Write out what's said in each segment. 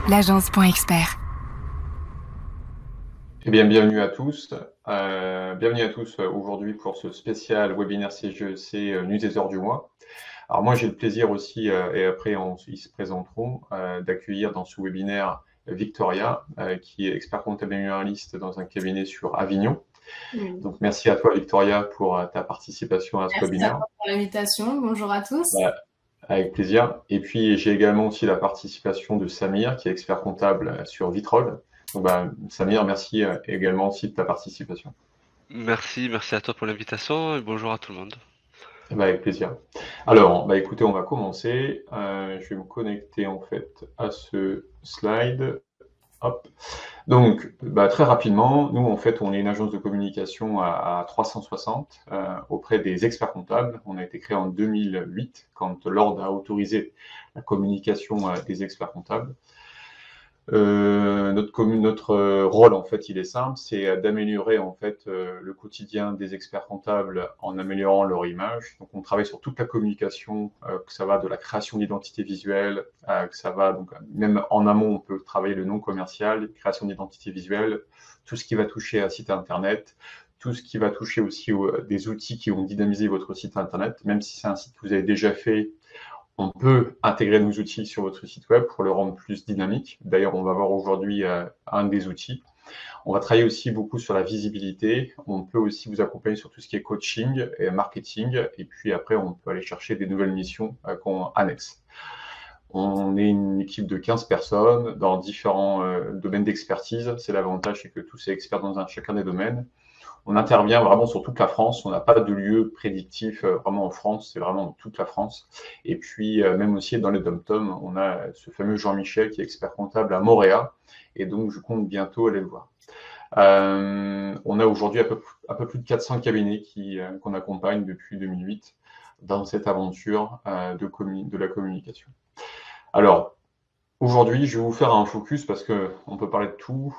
l'agence.expert. Eh bien, bienvenue à tous. Aujourd'hui pour ce spécial webinaire CGEC newsletter du mois. Alors moi, j'ai le plaisir aussi, et après ils se présenteront, d'accueillir dans ce webinaire Victoria, qui est expert comptable et généraliste dans un cabinet sur Avignon. Donc merci à toi Victoria pour ta participation à ce Merci à webinaire. toi pour l'invitation. Bonjour à tous. Avec plaisir. Et puis j'ai également aussi la participation de Samir, qui est expert comptable sur Vitrol. Donc Samir, merci également aussi de ta participation. Merci à toi pour l'invitation et bonjour à tout le monde. Avec plaisir. Alors, écoutez, on va commencer. Je vais me connecter en fait à ce slide. Hop. Donc, très rapidement, nous en fait, on est une agence de communication à 360 auprès des experts comptables. On a été créé en 2008 quand l'ordre a autorisé la communication des experts comptables. Notre rôle en fait, il est simple, c'est d'améliorer en fait le quotidien des experts comptables en améliorant leur image. Donc, on travaille sur toute la communication, que ça va de la création d'identité visuelle, que ça va donc même en amont, on peut travailler le nom commercial, création d'identité visuelle, tout ce qui va toucher à site internet, tout ce qui va toucher aussi des outils qui vont dynamiser votre site internet, même si c'est un site que vous avez déjà fait. On peut intégrer nos outils sur votre site web pour le rendre plus dynamique. D'ailleurs, on va voir aujourd'hui un des outils. On va travailler aussi beaucoup sur la visibilité. On peut aussi vous accompagner sur tout ce qui est coaching et marketing. Et puis après, on peut aller chercher des nouvelles missions qu'on annexe. On est une équipe de 15 personnes dans différents domaines d'expertise. C'est l'avantage, c'est que tous sont experts dans chacun des domaines. On intervient vraiment sur toute la France. On n'a pas de lieu prédictif vraiment en France. C'est vraiment toute la France. Et puis, même aussi dans les dom-tom, on a ce fameux Jean-Michel qui est expert comptable à Montréal. Et donc, je compte bientôt aller le voir. On a aujourd'hui un peu plus de 400 cabinets qu'on accompagne depuis 2008 dans cette aventure de la communication. Alors, aujourd'hui, je vais vous faire un focus parce qu'on peut parler de tout,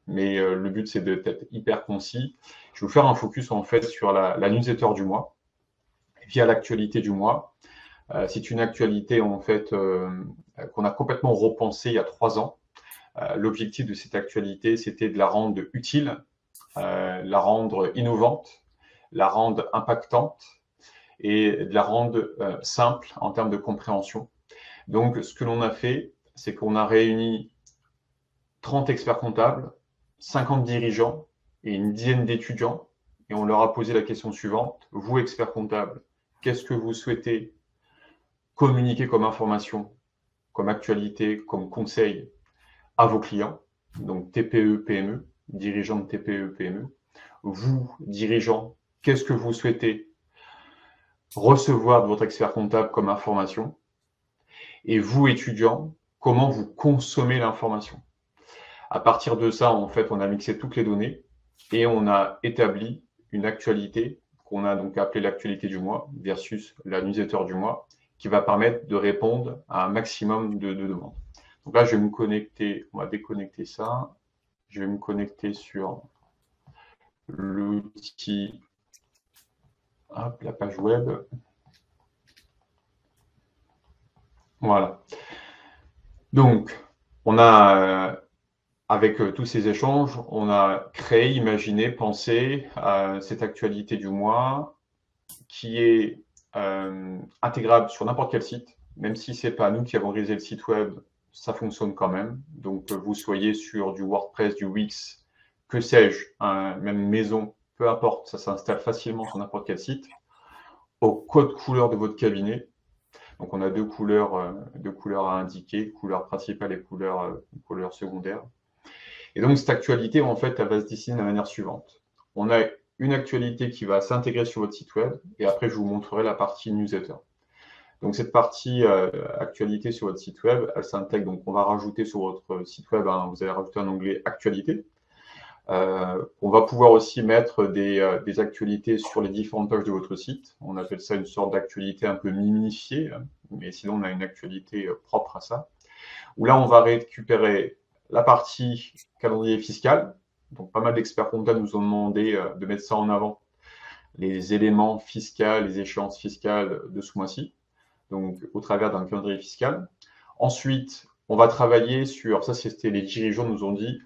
mais le but, c'est d'être hyper concis. Je vais vous faire un focus en fait sur la newsletter du mois, via l'actualité du mois. C'est une actualité en fait qu'on a complètement repensée il y a 3 ans. L'objectif de cette actualité, c'était de la rendre utile, la rendre innovante, la rendre impactante et de la rendre simple en termes de compréhension. Donc, ce que l'on a fait, c'est qu'on a réuni 30 experts comptables, 50 dirigeants et une dizaine d'étudiants, et on leur a posé la question suivante. Vous, experts comptables, qu'est-ce que vous souhaitez communiquer comme information, comme actualité, comme conseil à vos clients, donc TPE, PME, dirigeants de TPE, PME. Vous, dirigeants, qu'est-ce que vous souhaitez recevoir de votre expert comptable comme information? Et vous, étudiants, comment vous consommez l'information? À partir de ça, en fait, on a mixé toutes les données et on a établi une actualité qu'on a donc appelée l'actualité du mois versus la newsletter du mois, qui va permettre de répondre à un maximum de demandes. Donc là, je vais me connecter, on va déconnecter ça. Je vais me connecter sur l'outil, la page web. Voilà. Donc, on a, avec tous ces échanges, on a créé, imaginé, pensé cette actualité du mois qui est intégrable sur n'importe quel site, même si ce n'est pas nous qui avons réalisé le site web, ça fonctionne quand même. Donc, vous soyez sur du WordPress, du Wix, que sais-je, même maison, peu importe, ça s'installe facilement sur n'importe quel site, au code couleur de votre cabinet. Donc, on a deux couleurs à indiquer, couleur principale et couleur secondaire. Et donc, cette actualité, en fait, elle va se dessiner de la manière suivante. On a une actualité qui va s'intégrer sur votre site web, et après, je vous montrerai la partie newsletter. Donc, cette partie actualité sur votre site web, elle s'intègre. Donc, on va rajouter sur votre site web, vous allez rajouter un onglet actualité. On va pouvoir aussi mettre des actualités sur les différentes pages de votre site. On appelle ça une sorte d'actualité un peu minifiée, mais sinon, on a une actualité propre à ça. Où là, on va récupérer la partie calendrier fiscal. Donc, pas mal d'experts comptables nous ont demandé de mettre ça en avant, les éléments fiscaux, les échéances fiscales de ce mois-ci, donc au travers d'un calendrier fiscal. Ensuite, on va travailler sur, ça c'était les dirigeants nous ont dit,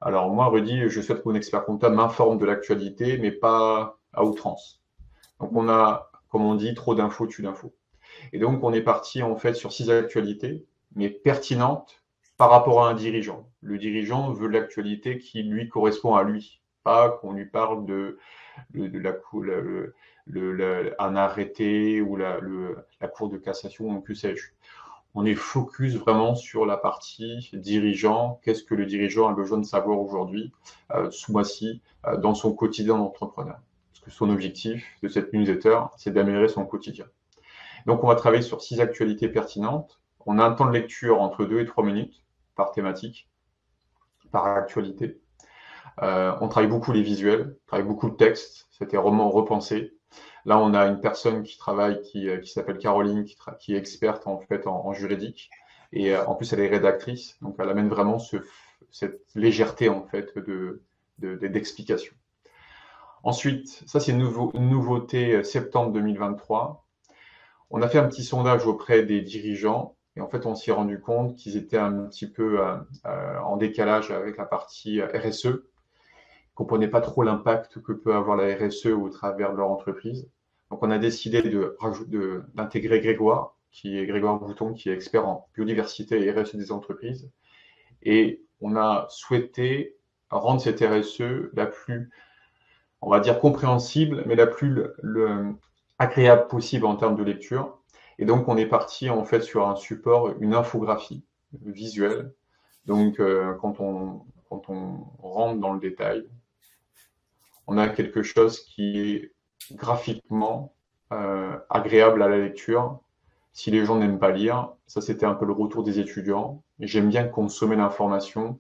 alors moi Rudy, je souhaite que mon expert comptable m'informe de l'actualité, mais pas à outrance. Donc on a, comme on dit, trop d'infos tue d'infos. Et donc on est parti en fait sur 6 actualités, mais pertinentes par rapport à un dirigeant. Le dirigeant veut l'actualité qui lui correspond à lui, pas qu'on lui parle de un arrêté ou la cour de cassation ou que sais-je. On est focus vraiment sur la partie dirigeant. Qu'est-ce que le dirigeant a besoin de savoir aujourd'hui, ce mois-ci, dans son quotidien d'entrepreneur. Parce que son objectif de cette newsletter, c'est d'améliorer son quotidien. Donc, on va travailler sur 6 actualités pertinentes. On a un temps de lecture entre 2 et 3 minutes par thématique, par actualité. On travaille beaucoup les visuels, on travaille beaucoup le texte. C'était vraiment repensé. Là, on a une personne qui travaille, qui s'appelle Caroline, qui est experte en fait en juridique. Et en plus, elle est rédactrice. Donc, elle amène vraiment cette légèreté en fait d'explication. Ensuite, ça c'est une nouveauté septembre 2023. On a fait un petit sondage auprès des dirigeants et en fait, on s'est rendu compte qu'ils étaient un petit peu en décalage avec la partie RSE. Ils ne comprenaient pas trop l'impact que peut avoir la RSE au travers de leur entreprise. Donc, on a décidé d'intégrer Grégoire Bouton, qui est expert en biodiversité et RSE des entreprises. Et on a souhaité rendre cette RSE la plus, on va dire, compréhensible, mais la plus agréable possible en termes de lecture. Et donc, on est parti en fait sur un support, une infographie visuelle. Donc, quand on rentre dans le détail, on a quelque chose qui est graphiquement agréable à la lecture. Si les gens n'aiment pas lire, ça c'était un peu le retour des étudiants. J'aime bien consommer l'information,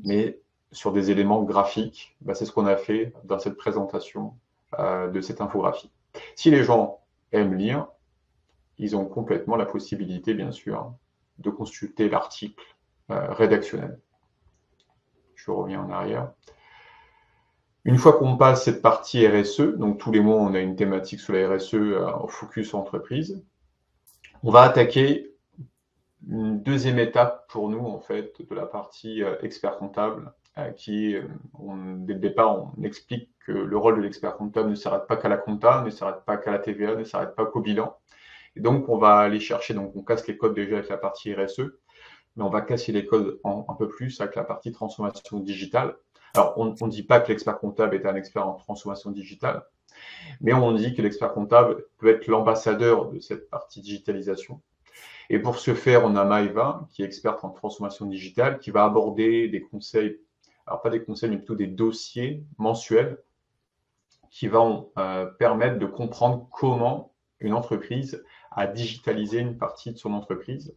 mais sur des éléments graphiques, c'est ce qu'on a fait dans cette présentation de cette infographie. Si les gens aiment lire, ils ont complètement la possibilité, bien sûr, de consulter l'article rédactionnel. Je reviens en arrière. Une fois qu'on passe cette partie RSE, donc tous les mois, on a une thématique sur la RSE au focus entreprise, on va attaquer une deuxième étape pour nous, en fait, de la partie expert comptable, dès le départ, on explique que le rôle de l'expert comptable ne s'arrête pas qu'à la compta, ne s'arrête pas qu'à la TVA, ne s'arrête pas qu'au bilan. Et donc, on va aller chercher, donc on casse les codes déjà avec la partie RSE, mais on va casser les codes un peu plus avec la partie transformation digitale. Alors, on ne dit pas que l'expert comptable est un expert en transformation digitale, mais on dit que l'expert comptable peut être l'ambassadeur de cette partie digitalisation. Et pour ce faire, on a Maëva, qui est experte en transformation digitale, qui va aborder des conseils, alors pas des conseils, mais plutôt des dossiers mensuels qui vont permettre de comprendre comment une entreprise a digitalisé une partie de son entreprise.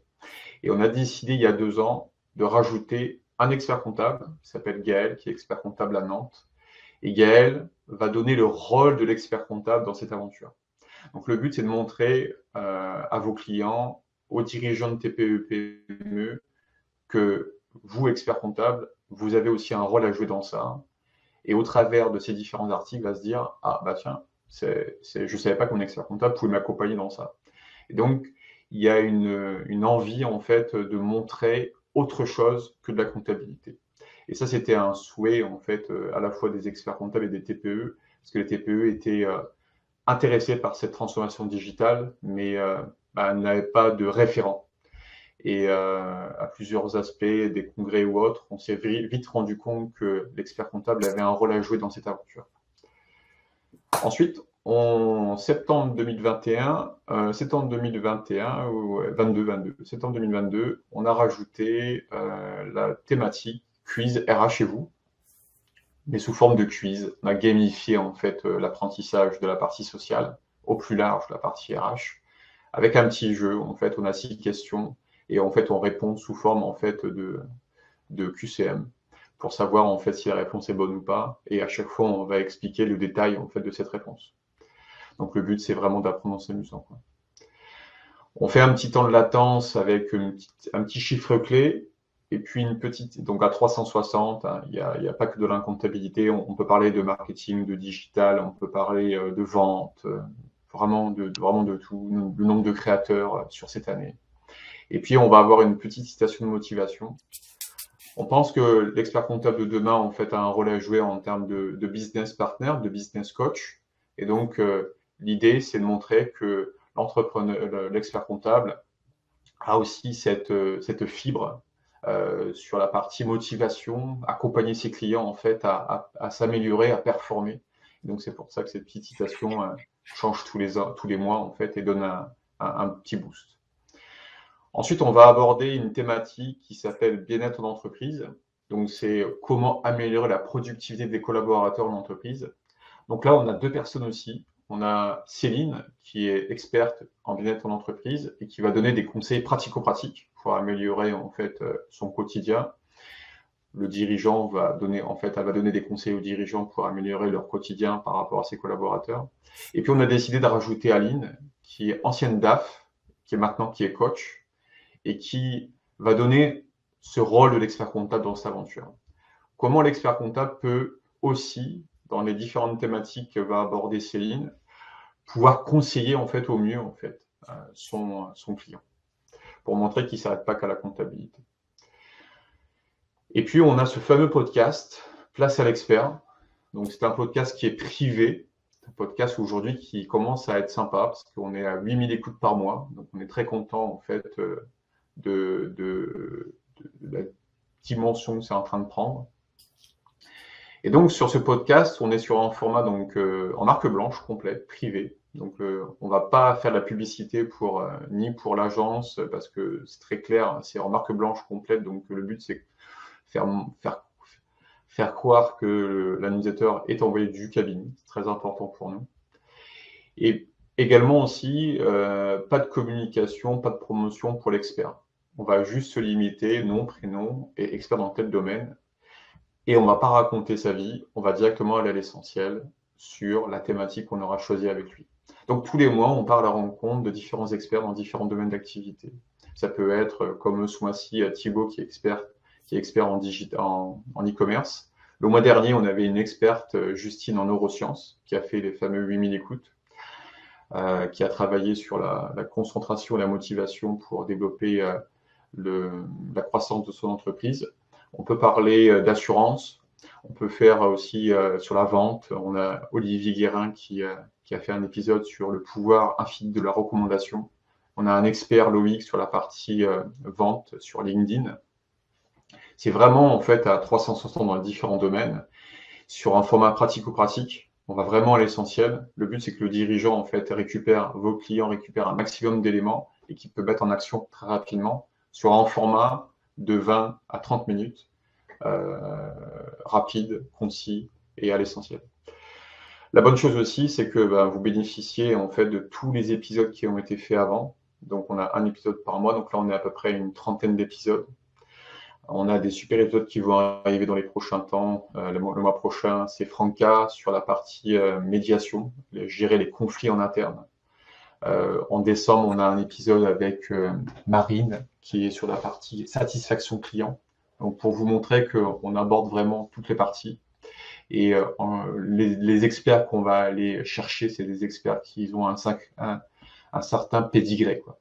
Et on a décidé il y a 2 ans de rajouter un expert comptable, qui s'appelle Gaël, qui est expert comptable à Nantes. Et Gaël va donner le rôle de l'expert comptable dans cette aventure. Donc le but, c'est de montrer à vos clients, aux dirigeants de TPE-PME, que vous, expert comptable, vous avez aussi un rôle à jouer dans ça. Et au travers de ces différents articles, va se dire, ah bah tiens, je ne savais pas que mon expert comptable pouvait m'accompagner dans ça. Et donc, il y a une envie, en fait, de montrer autre chose que de la comptabilité. Et ça, c'était un souhait, en fait, à la fois des experts comptables et des TPE, parce que les TPE étaient intéressés par cette transformation digitale, mais n'avaient pas de référent. Et à plusieurs aspects, des congrès ou autres, on s'est vite rendu compte que l'expert comptable avait un rôle à jouer dans cette aventure. Ensuite, en septembre 2021, septembre 2022, on a rajouté la thématique quiz RH chez vous, mais sous forme de quiz. On a gamifié en fait l'apprentissage de la partie sociale, au plus large la partie RH, avec un petit jeu. En fait, on a 6 questions et en fait, on répond sous forme en fait de QCM pour savoir en fait si la réponse est bonne ou pas. Et à chaque fois, on va expliquer le détail en fait de cette réponse. Donc le but, c'est vraiment d'apprendre en s'amusant. On fait un petit temps de latence avec un petit chiffre clé et puis une petite, donc à 360, hein, il n'y a pas que de l'incomptabilité, on peut parler de marketing, de digital, on peut parler de vente, vraiment de tout, le nombre de créateurs sur cette année. Et puis, on va avoir une petite citation de motivation. On pense que l'expert comptable de demain, en fait, a un rôle à jouer en termes de business partner, de business coach. Et donc, l'idée, c'est de montrer que l'expert comptable a aussi cette fibre sur la partie motivation, accompagner ses clients, en fait, à s'améliorer, à performer. Donc, c'est pour ça que cette petite citation change tous les mois, en fait, et donne un petit boost. Ensuite, on va aborder une thématique qui s'appelle bien-être en entreprise. Donc, c'est comment améliorer la productivité des collaborateurs en entreprise. Donc là, on a deux personnes aussi. On a Céline, qui est experte en bien-être en entreprise et qui va donner des conseils pratico-pratiques pour améliorer en fait son quotidien. Le dirigeant va donner, en fait, elle va donner des conseils aux dirigeants pour améliorer leur quotidien par rapport à ses collaborateurs. Et puis, on a décidé de rajouter Aline, qui est ancienne DAF, qui est coach, et qui va donner ce rôle de l'expert comptable dans cette aventure. Comment l'expert comptable peut aussi, dans les différentes thématiques que va aborder Céline, pouvoir conseiller en fait au mieux en fait son client, pour montrer qu'il ne s'arrête pas qu'à la comptabilité. Et puis on a ce fameux podcast, Place à l'expert. Donc c'est un podcast qui est privé, un podcast aujourd'hui qui commence à être sympa, parce qu'on est à 8000 écoutes par mois, donc on est très content en fait de la dimension que c'est en train de prendre. Et donc sur ce podcast, on est sur un format donc en marque blanche complète, privé. Donc on va pas faire de la publicité ni pour l'agence parce que c'est très clair, c'est en marque blanche complète. Donc le but c'est faire croire que la newsletter est envoyée du cabinet. C'est très important pour nous. Et également aussi, pas de communication, pas de promotion pour l'expert. On va juste se limiter, nom, prénom et expert dans tel domaine. Et on ne va pas raconter sa vie, on va directement aller à l'essentiel sur la thématique qu'on aura choisie avec lui. Donc tous les mois, on part à la rencontre de différents experts dans différents domaines d'activité. Ça peut être, comme ce mois-ci, Thibaut qui est expert en e-commerce. Le mois dernier, on avait une experte, Justine, en neurosciences, qui a fait les fameux 8000 écoutes, qui a travaillé sur la concentration et la motivation pour développer la croissance de son entreprise. On peut parler d'assurance, on peut faire aussi sur la vente. On a Olivier Guérin qui a fait un épisode sur le pouvoir infini de la recommandation. On a un expert, Loïc, sur la partie vente sur LinkedIn. C'est vraiment en fait à 360 dans les différents domaines. Sur un format pratico-pratique, on va vraiment à l'essentiel. Le but, c'est que le dirigeant en fait vos clients récupèrent un maximum d'éléments et qu'il peut mettre en action très rapidement sur un format de 20 à 30 minutes, rapide, concis et à l'essentiel. La bonne chose aussi, c'est que vous bénéficiez en fait de tous les épisodes qui ont été faits avant. Donc on a un épisode par mois, donc là on est à peu près une trentaine d'épisodes. On a des super épisodes qui vont arriver dans les prochains temps. Le mois prochain, c'est Franca sur la partie médiation, gérer les conflits en interne. En décembre, on a un épisode avec Marine qui est sur la partie satisfaction client. Donc pour vous montrer qu'on aborde vraiment toutes les parties. Et les experts qu'on va aller chercher, c'est des experts qui ont un certain pédigré, quoi.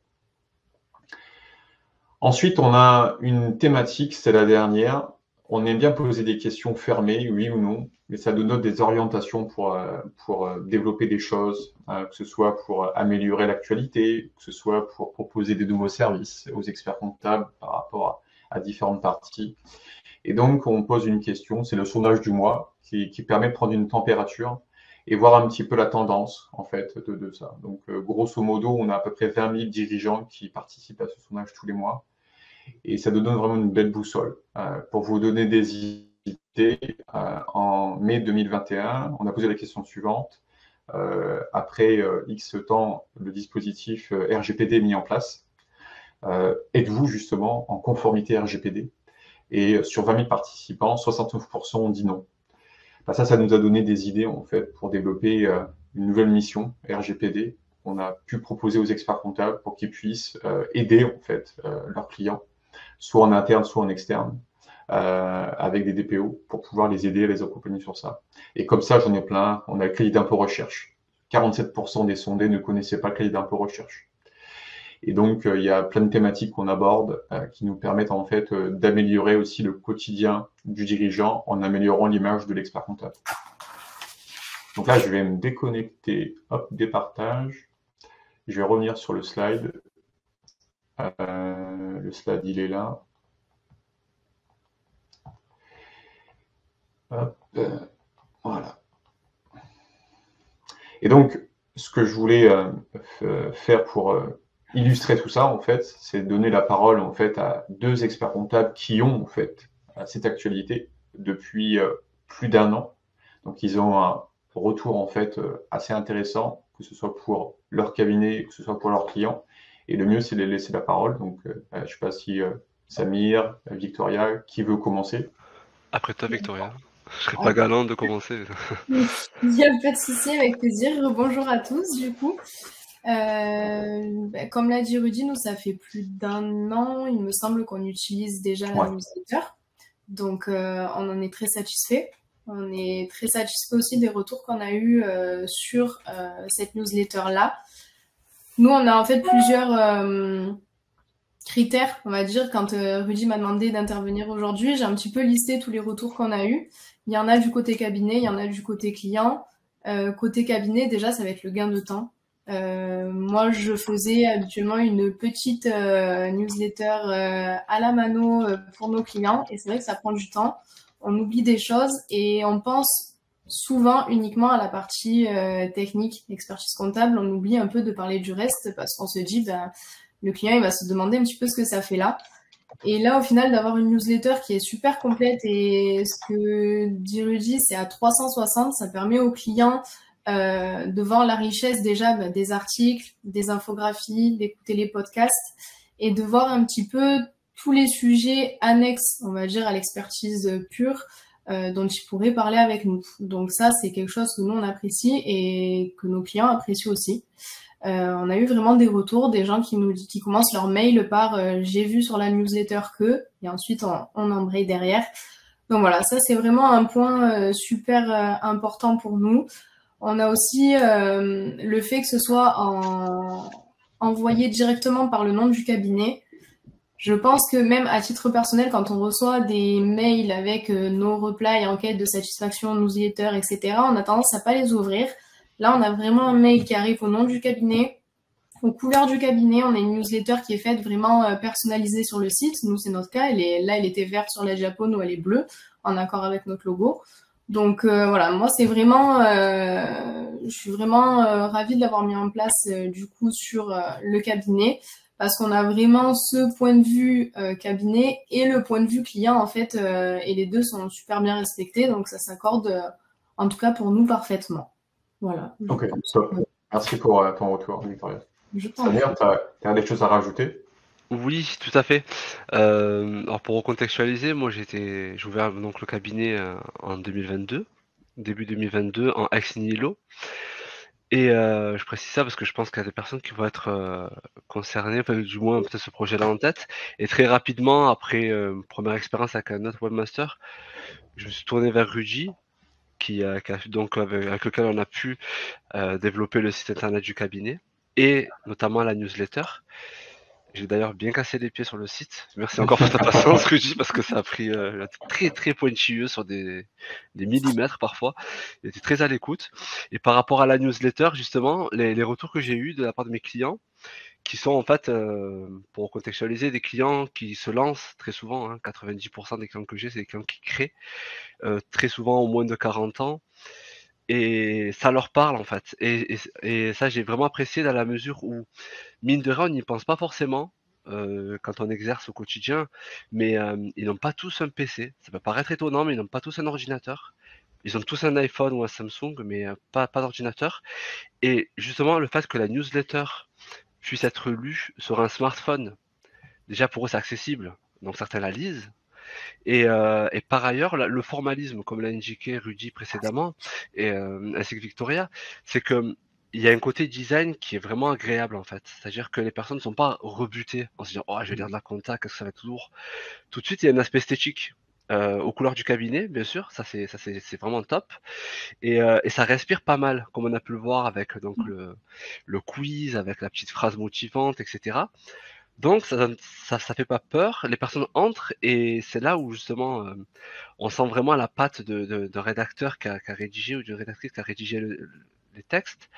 Ensuite, on a une thématique, c'est la dernière. On aime bien poser des questions fermées, oui ou non, mais ça donne des orientations pour développer des choses, que ce soit pour améliorer l'actualité, que ce soit pour proposer des nouveaux services aux experts comptables par rapport à différentes parties. Et donc, on pose une question, c'est le sondage du mois, qui permet de prendre une température et voir un petit peu la tendance en fait de ça. Donc, grosso modo, on a à peu près 20 000 dirigeants qui participent à ce sondage tous les mois. Et ça nous donne vraiment une belle boussole. Pour vous donner des idées, en mai 2021, on a posé la question suivante. Après X temps, le dispositif RGPD est mis en place. Êtes-vous justement en conformité RGPD? Et sur 20 000 participants, 69% ont dit non. Ça nous a donné des idées en fait pour développer une nouvelle mission RGPD qu'on a pu proposer aux experts comptables pour qu'ils puissent aider en fait leurs clients, soit en interne, soit en externe, avec des DPO pour pouvoir les aider, les accompagner sur ça. Et comme ça, j'en ai plein. On a le crédit d'impôt recherche. 47% des sondés ne connaissaient pas le crédit d'impôt recherche. Et donc, il y a plein de thématiques qu'on aborde qui nous permettent en fait d'améliorer aussi le quotidien du dirigeant en améliorant l'image de l'expert comptable. Donc là, je vais me déconnecter, hop, des partages. Je vais revenir sur le slide. Le slide, il est là. Hop, voilà. Et donc, ce que je voulais faire pour illustrer tout ça, en fait, c'est donner la parole en fait à deux experts comptables qui ont en fait cette actualité depuis plus d'un an. Donc, ils ont un retour en fait assez intéressant, que ce soit pour leur cabinet, que ce soit pour leurs clients. Et le mieux, c'est de les laisser la parole. Donc, je ne sais pas si Samir, Victoria, qui veut commencer? Après toi, Victoria. Je serais Ah, pas galant de commencer. il n'y a pas de souci, avec plaisir. Bonjour à tous, du coup. Comme l'a dit Rudy, nous, ça fait plus d'un an, il me semble qu'on utilise déjà la Ouais. newsletter. Donc, on en est très satisfait. On est très satisfait aussi des retours qu'on a eus sur cette newsletter-là. Nous, on a en fait plusieurs critères, on va dire. Quand Rudy m'a demandé d'intervenir aujourd'hui, j'ai un petit peu listé tous les retours qu'on a eus. Il y en a du côté cabinet, il y en a du côté client. Côté cabinet, déjà, ça va être le gain de temps. Moi, je faisais habituellement une petite newsletter à la mano pour nos clients, et c'est vrai que ça prend du temps. On oublie des choses et on pense souvent uniquement à la partie technique, expertise comptable. On oublie un peu de parler du reste parce qu'on se dit, le client, il va se demander un petit peu ce que ça fait là. Et là, au final, d'avoir une newsletter qui est super complète et ce que dit Rudy, c'est à 360, ça permet aux clients de voir la richesse déjà des articles, des infographies, d'écouter les podcasts et de voir un petit peu tous les sujets annexes, on va dire, à l'expertise pure dont ils pourraient parler avec nous. Donc ça, c'est quelque chose que nous, on apprécie et que nos clients apprécient aussi. On a eu vraiment des retours, des gens qui commencent leur mail par j'ai vu sur la newsletter que, et ensuite on embraye derrière. Donc voilà, ça c'est vraiment un point super important pour nous. On a aussi le fait que ce soit envoyé directement par le nom du cabinet. Je pense que même à titre personnel, quand on reçoit des mails avec nos replies, enquêtes de satisfaction, newsletter, etc., on a tendance à pas les ouvrir. Là, on a vraiment un mail qui arrive au nom du cabinet, aux couleurs du cabinet. On a une newsletter qui est faite vraiment personnalisée sur le site. Nous, c'est notre cas. Elle était verte sur la diapo, nous, elle est bleue, en accord avec notre logo. Donc voilà, moi, c'est vraiment, je suis vraiment ravie de l'avoir mis en place du coup sur le cabinet parce qu'on a vraiment ce point de vue cabinet et le point de vue client en fait, et les deux sont super bien respectés, donc ça s'accorde en tout cas pour nous parfaitement. Voilà. Ok, top. Merci pour ton retour, Victoria. Je t'en prie. Samir, tu as des choses à rajouter? Oui, tout à fait. Alors pour recontextualiser, moi j'ai ouvert donc le cabinet en 2022, début 2022 en ex nihilo. Et je précise ça parce que je pense qu'il y a des personnes qui vont être concernées, enfin, du moins peut-être ce projet-là en tête. Et très rapidement, après une première expérience avec un autre webmaster, je me suis tourné vers Rudy, donc avec lequel on a pu développer le site internet du cabinet et notamment la newsletter. J'ai d'ailleurs bien cassé les pieds sur le site. Merci encore pour ta patience, Rudy, parce que ça a pris très très pointilleux sur des millimètres parfois. Il était très à l'écoute. Et par rapport à la newsletter, justement, les retours que j'ai eus de la part de mes clients, qui sont en fait, pour contextualiser, des clients qui se lancent très souvent, hein, 90% des clients que j'ai, c'est des clients qui créent, très souvent au moins de 40 ans. Et ça leur parle en fait. Et ça, j'ai vraiment apprécié dans la mesure où, mine de rien, on n'y pense pas forcément quand on exerce au quotidien, mais ils n'ont pas tous un PC. Ça peut paraître étonnant, mais ils n'ont pas tous un ordinateur. Ils ont tous un iPhone ou un Samsung, mais pas d'ordinateur. Et justement, le fait que la newsletter puisse être lue sur un smartphone, déjà pour eux, c'est accessible. Donc certains la lisent. Et par ailleurs, le formalisme, comme l'a indiqué Rudy précédemment, ainsi que Victoria, c'est que il y a un côté design qui est vraiment agréable en fait. C'est-à-dire que les personnes ne sont pas rebutées en se disant oh je vais lire de la compta, qu'est-ce que ça va être lourd. Tout de suite, il y a un aspect esthétique. aux couleurs du cabinet, bien sûr, c'est vraiment top. Et ça respire pas mal, comme on a pu le voir avec donc le quiz, avec la petite phrase motivante, etc. Donc ça fait pas peur. Les personnes entrent et c'est là où justement on sent vraiment la patte d'un rédacteur qui a rédigé ou d'une rédactrice qui a rédigé les textes,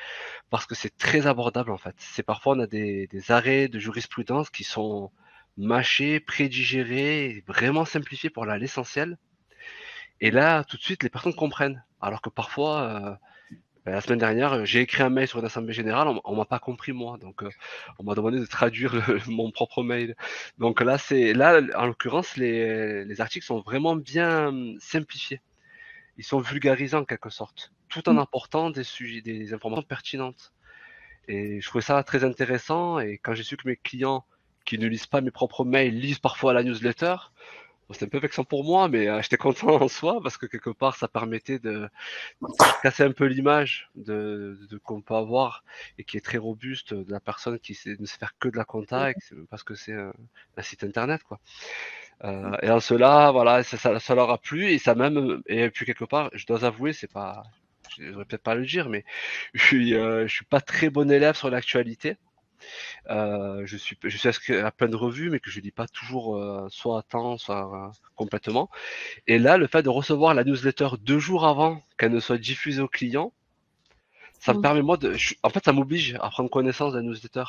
parce que c'est très abordable en fait. C'est parfois on a des arrêts de jurisprudence qui sont mâchés, prédigérés, vraiment simplifiés pour aller à l'essentiel. Et là, tout de suite, les personnes comprennent. Alors que parfois, la semaine dernière, j'ai écrit un mail sur une assemblée générale, on m'a pas compris moi, donc on m'a demandé de traduire mon propre mail. Donc là, en l'occurrence, les articles sont vraiment bien simplifiés. Ils sont vulgarisés en quelque sorte, tout en apportant des sujets, des informations pertinentes. Et je trouvais ça très intéressant. Et quand j'ai su que mes clients qui ne lisent pas mes propres mails lisent parfois la newsletter, bon, c'était un peu vexant pour moi, mais j'étais content en soi parce que quelque part ça permettait de casser un peu l'image qu'on peut avoir et qui est très robuste de la personne qui ne sait faire que de la compta parce que c'est un site internet quoi. Et en cela, voilà, ça leur a plu et ça même et puis quelque part, je dois avouer, c'est pas, je devrais peut-être pas le dire, mais je suis pas très bon élève sur l'actualité. Je suis inscrit à plein de revues, mais que je lis pas toujours soit à temps, soit complètement. Et là, le fait de recevoir la newsletter 2 jours avant qu'elle ne soit diffusée aux clients, ça me permet moi en fait, ça m'oblige à prendre connaissance de la newsletter.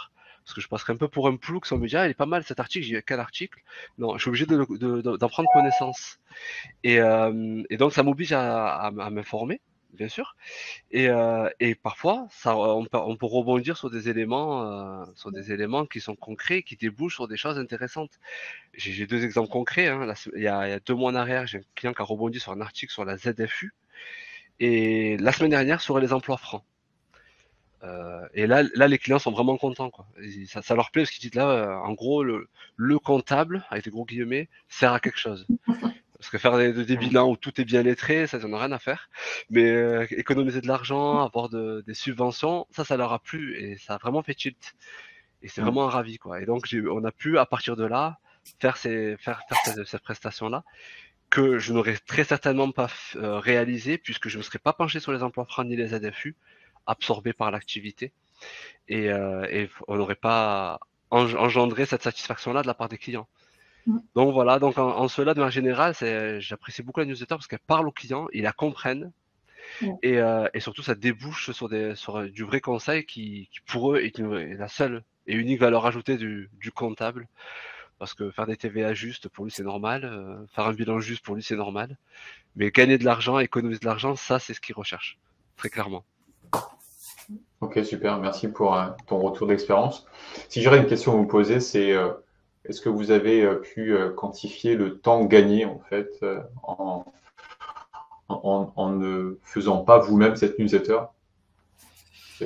Parce que je passerais un peu pour un ploux, si on me dit ah, il est pas mal cet article, j'ai quel article? Non, je suis obligé d'en prendre connaissance. Et donc ça m'oblige à m'informer, bien sûr. Et parfois, on peut rebondir sur des éléments qui sont concrets, qui débouchent sur des choses intéressantes. J'ai 2 exemples concrets, hein. Là, il y a 2 mois en arrière, j'ai un client qui a rebondi sur un article sur la ZFU et la semaine dernière sur les emplois francs. Et là, les clients sont vraiment contents, quoi. Ça leur plaît parce qu'ils disent là, en gros, le comptable, avec des gros guillemets, sert à quelque chose. Parce que faire des bilans où tout est bien lettré, ça, ils en ont rien à faire. Mais économiser de l'argent, avoir des subventions, ça leur a plu et ça a vraiment fait tilt. Et c'est vraiment un ravi, quoi. Et donc, on a pu, à partir de là, faire cette prestation-là, que je n'aurais très certainement pas réalisé, puisque je ne me serais pas penché sur les emplois francs ni les ZFU, absorbés par l'activité. Et on n'aurait pas engendré cette satisfaction-là de la part des clients. Donc voilà, donc en cela, de manière générale, j'apprécie beaucoup la newsletter parce qu'elle parle aux clients, ils la comprennent, et surtout ça débouche sur du vrai conseil qui pour eux est la seule et unique valeur ajoutée du comptable. Parce que faire des TVA justes, pour lui c'est normal, faire un bilan juste, pour lui c'est normal, mais gagner de l'argent, économiser de l'argent, ça c'est ce qu'il recherche, très clairement. Ok, super, merci pour ton retour d'expérience. Si j'aurais une question à vous poser, c'est est-ce que vous avez pu quantifier le temps gagné en fait en ne faisant pas vous-même cette newsletter?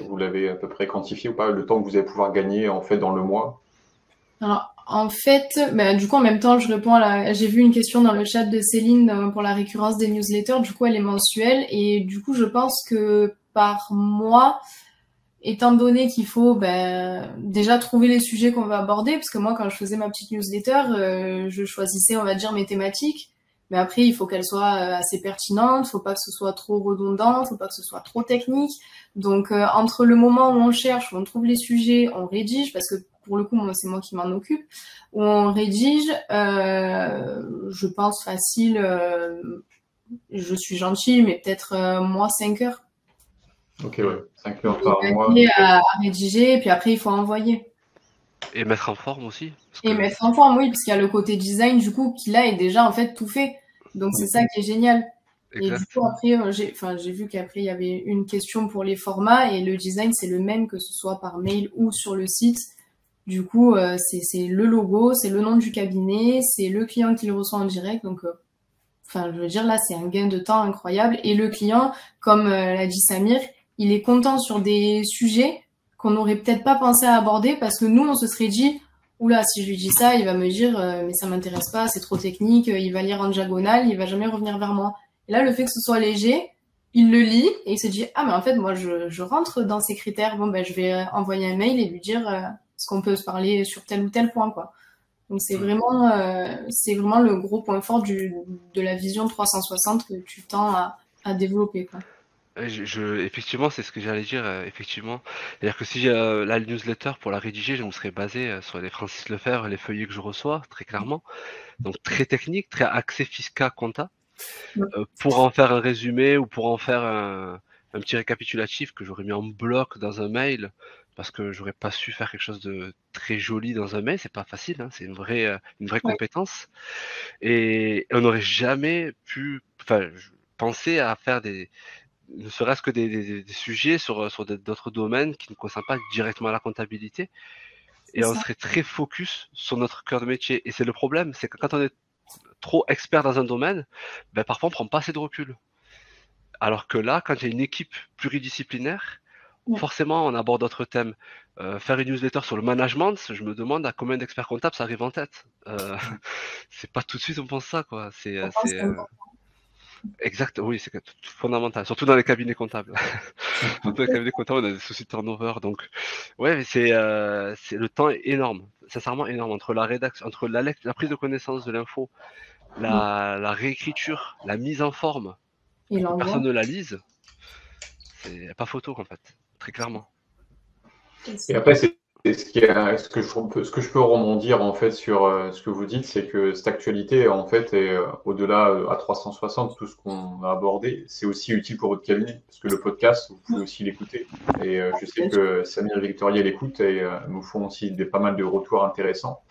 Vous l'avez à peu près quantifié ou pas, le temps que vous allez pouvoir gagner en fait dans le mois? Alors, en fait, du coup, en même temps, je réponds j'ai vu une question dans le chat de Céline pour la récurrence des newsletters. Du coup, elle est mensuelle. Et du coup, je pense que par mois, étant donné qu'il faut déjà trouver les sujets qu'on va aborder, parce que moi, quand je faisais ma petite newsletter, je choisissais, on va dire, mes thématiques. Mais après, il faut qu'elles soient assez pertinentes, faut pas que ce soit trop redondant, faut pas que ce soit trop technique. Donc, entre le moment où on cherche, où on trouve les sujets, on rédige, parce que pour le coup, moi, c'est moi qui m'en occupe, où on rédige, je pense facile, je suis gentille, mais peut-être moi 5 heures. Ok, ouais, 5 heures par mois. À rédiger, et puis après, il faut envoyer. Et mettre en forme aussi. Et mettre en forme, oui, parce qu'il y a le côté design, du coup, qui là est déjà en fait tout fait. Donc c'est ça qui est génial. Exact. Et du coup, après, j'ai vu qu'après, il y avait une question pour les formats, et le design, c'est le même que ce soit par mail ou sur le site. Du coup, c'est le logo, c'est le nom du cabinet, c'est le client qui le reçoit en direct. Donc, je veux dire, là, c'est un gain de temps incroyable. Et le client, comme l'a dit Samir, il est content sur des sujets qu'on n'aurait peut-être pas pensé à aborder, parce que nous, on se serait dit, oula, si je lui dis ça, il va me dire, mais ça m'intéresse pas, c'est trop technique, il va lire en diagonale, il va jamais revenir vers moi. Et là, le fait que ce soit léger, il le lit et il se dit, ah, mais en fait, moi, je rentre dans ces critères. Bon, je vais envoyer un mail et lui dire, est-ce qu'on peut se parler sur tel ou tel point, quoi. Donc c'est vraiment le gros point fort de la vision 360 que tu tends à développer, quoi. Effectivement, c'est ce que j'allais dire, effectivement. C'est-à-dire que si la newsletter, pour la rédiger, je me serais basé sur les Francis Lefebvre, les feuillets que je reçois, très clairement. Donc très technique, très axé fiscal compta. Pour en faire un résumé ou pour en faire un petit récapitulatif que j'aurais mis en bloc dans un mail, parce que j'aurais pas su faire quelque chose de très joli dans un mail, c'est pas facile, hein, c'est une vraie Ouais. compétence. Et on n'aurait jamais pu, enfin, penser à faire ne serait-ce que des sujets sur d'autres domaines qui ne concernent pas directement la comptabilité. C'est Et on ça. serait très focus sur notre cœur de métier. Et c'est le problème, c'est que quand on est trop expert dans un domaine, ben parfois on prend pas assez de recul. Alors que là, quand il y a une équipe pluridisciplinaire, Ouais. forcément on aborde d'autres thèmes. Faire une newsletter sur le management, je me demande à combien d'experts comptables ça arrive en tête. C'est pas tout de suite on pense ça, quoi. Pourtant, c'est important. Exact, oui, c'est fondamental, surtout dans les cabinets comptables. Surtout dans les cabinets comptables, on a des soucis de turnover, donc ouais, mais le temps est énorme, sincèrement énorme entre la rédaction, entre la prise de connaissance de l'info, la réécriture, la mise en forme, Et pour que l'envoi. personne ne la lise, c'est pas photo en fait, très clairement. Et après, c'est ce que je peux rebondir en fait sur ce que vous dites, c'est que cette actualité en fait est au-delà à 360, tout ce qu'on a abordé, c'est aussi utile pour votre cabinet, parce que le podcast, vous pouvez aussi l'écouter. Et je sais que Samir et Victoria l'écoutent et nous font aussi pas mal de retours intéressants,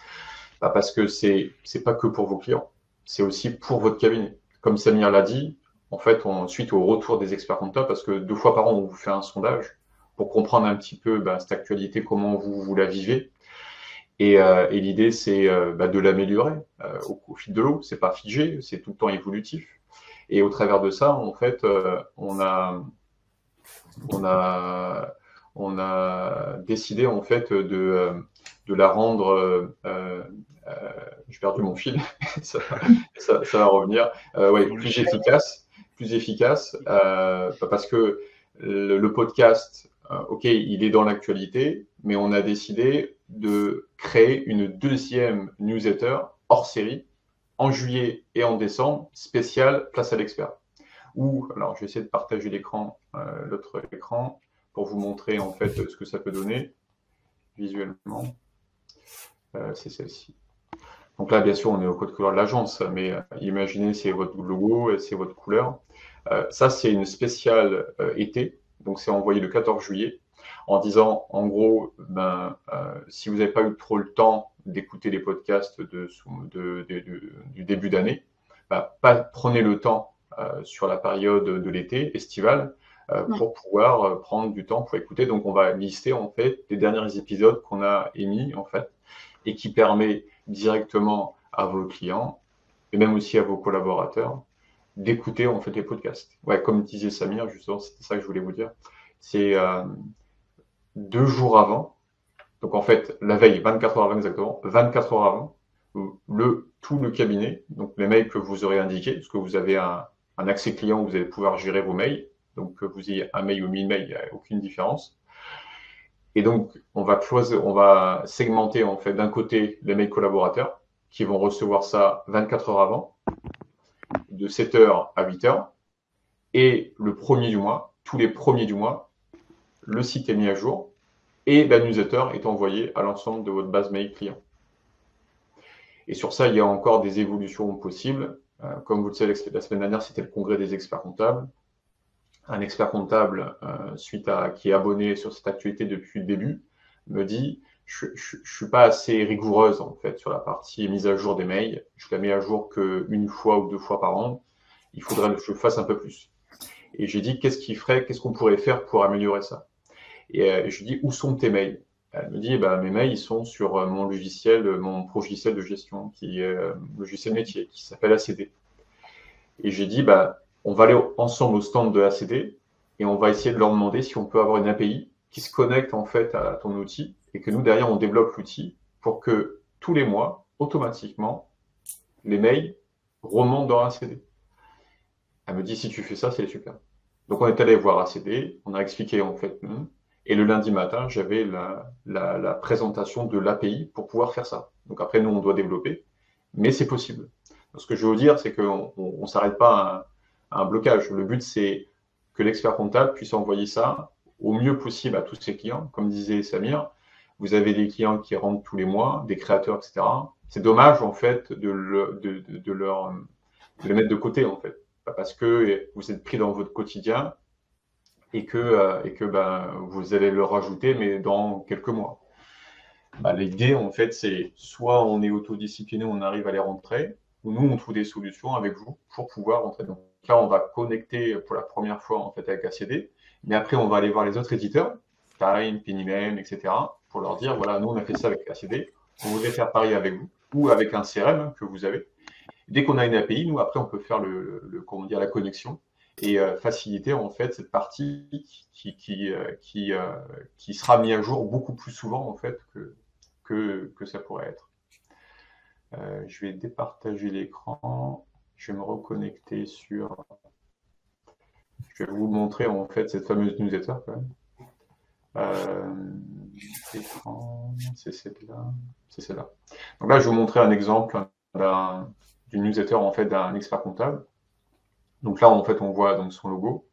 parce que c'est pas que pour vos clients, c'est aussi pour votre cabinet. Comme Samir l'a dit, en fait, suite au retour des experts comptables, parce que 2 fois par an, on vous fait un sondage pour comprendre un petit peu cette actualité, comment vous la vivez. Et l'idée, c'est de l'améliorer au fil de l'eau. C'est pas figé, c'est tout le temps évolutif. Et au travers de ça, en fait, on a, on a décidé en fait de la rendre. J'ai perdu mon fil, ça, ça va revenir. Ouais, plus efficace, parce que le podcast, ok, il est dans l'actualité, mais on a décidé de créer une deuxième newsletter hors série en juillet et en décembre, spéciale Place à l'expert. Alors je vais essayer de partager l'écran, l'autre écran, pour vous montrer en fait ce que ça peut donner visuellement. C'est celle-ci. Donc là, bien sûr, on est au code couleur de l'agence, mais imaginez, c'est votre logo, c'est votre couleur. Ça, c'est une spéciale été, donc c'est envoyé le 14 juillet, en disant, en gros, si vous n'avez pas eu trop le temps d'écouter les podcasts du début d'année, prenez le temps sur la période de l'été, estivale, pour pouvoir prendre du temps pour écouter. Donc, on va lister, en fait, les derniers épisodes qu'on a émis, en fait, et qui permet directement à vos clients, et même aussi à vos collaborateurs, d'écouter en fait les podcasts. Ouais, comme disait Samir, justement, c'était ça que je voulais vous dire. C'est 2 jours avant, donc en fait la veille, 24 heures avant exactement, 24 heures avant, tout le cabinet, donc les mails que vous aurez indiqués, parce que vous avez un accès client où vous allez pouvoir gérer vos mails, donc que vous ayez un mail ou 1000 mails, il n'y a aucune différence. Et donc, on va segmenter en fait d'un côté les mails collaborateurs qui vont recevoir ça 24 heures avant, de 7h à 8h. Et le premier du mois, tous les premiers du mois, le site est mis à jour et la newsletter est envoyée à l'ensemble de votre base mail client. Et sur ça, il y a encore des évolutions possibles. Comme vous le savez, la semaine dernière, c'était le congrès des experts comptables. Un expert comptable, qui est abonné sur cette actualité depuis le début, me dit je suis pas assez rigoureuse en fait sur la partie mise à jour des mails. Je la mets à jour qu'une fois ou 2 fois par an. Il faudrait que je le fasse un peu plus. Et j'ai dit qu'est-ce qu'on pourrait faire pour améliorer ça. Et je lui dis où sont tes mails? Elle me dit mes mails ils sont sur mon logiciel de gestion qui est logiciel métier qui s'appelle ACD. Et j'ai dit on va aller ensemble au stand de ACD et on va essayer de leur demander si on peut avoir une API qui se connecte en fait à ton outil et que nous derrière on développe l'outil pour que tous les mois automatiquement les mails remontent dans ACD. Elle me dit si tu fais ça c'est super. Donc on est allé voir ACD, on a expliqué en fait Et le lundi matin, j'avais la présentation de l'API pour pouvoir faire ça. Donc après, nous, on doit développer, mais c'est possible. Donc, ce que je veux vous dire, c'est qu'on ne s'arrête pas à un blocage. Le but, c'est que l'expert comptable puisse envoyer ça au mieux possible à tous ses clients. Comme disait Samir, vous avez des clients qui rentrent tous les mois, des créateurs, etc. C'est dommage, en fait, de les mettre de côté, en fait. Parce que vous êtes pris dans votre quotidien et que vous allez le rajouter, mais dans quelques mois. L'idée, en fait, c'est soit on est autodiscipliné, on arrive à les rentrer, ou nous, on trouve des solutions avec vous pour pouvoir rentrer. Donc là, on va connecter pour la première fois, en fait, avec ACD, mais après, on va aller voir les autres éditeurs, Time, Pennyman, etc., pour leur dire, voilà, nous, on a fait ça avec ACD, on voudrait faire pareil avec vous, ou avec un CRM que vous avez. Dès qu'on a une API, nous, après, on peut faire la connexion et faciliter, en fait, cette partie qui sera mise à jour beaucoup plus souvent, en fait, que ça pourrait être. Je vais départager l'écran. Je vais me reconnecter sur... Je vais vous montrer, en fait, cette fameuse newsletter, quand même. Écran, c'est celle-là. C'est celle-là. Donc là, je vais vous montrer un exemple d'une newsletter, en fait, d'un expert comptable. Donc là, en fait, on voit donc son logo.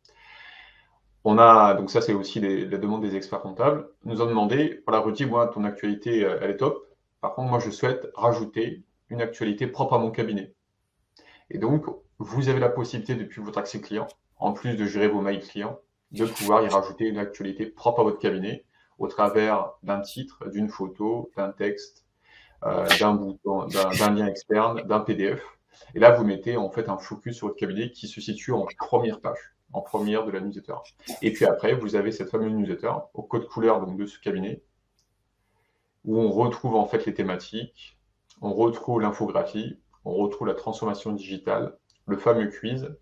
Donc ça, c'est aussi la demande des experts comptables. Nous ont demandé, voilà, Rudy, moi, ton actualité, elle est top. Par contre, moi, je souhaite rajouter une actualité propre à mon cabinet. Et donc, vous avez la possibilité, depuis votre accès client, en plus de gérer vos mails clients, de pouvoir y rajouter une actualité propre à votre cabinet au travers d'un titre, d'une photo, d'un texte, d'un bouton, d'un lien externe, d'un PDF. Et là, vous mettez en fait un focus sur votre cabinet qui se situe en première page, en première de la newsletter. Et puis après, vous avez cette fameuse newsletter au code couleur donc, de ce cabinet, où on retrouve en fait les thématiques, on retrouve l'infographie, on retrouve la transformation digitale, le fameux quiz.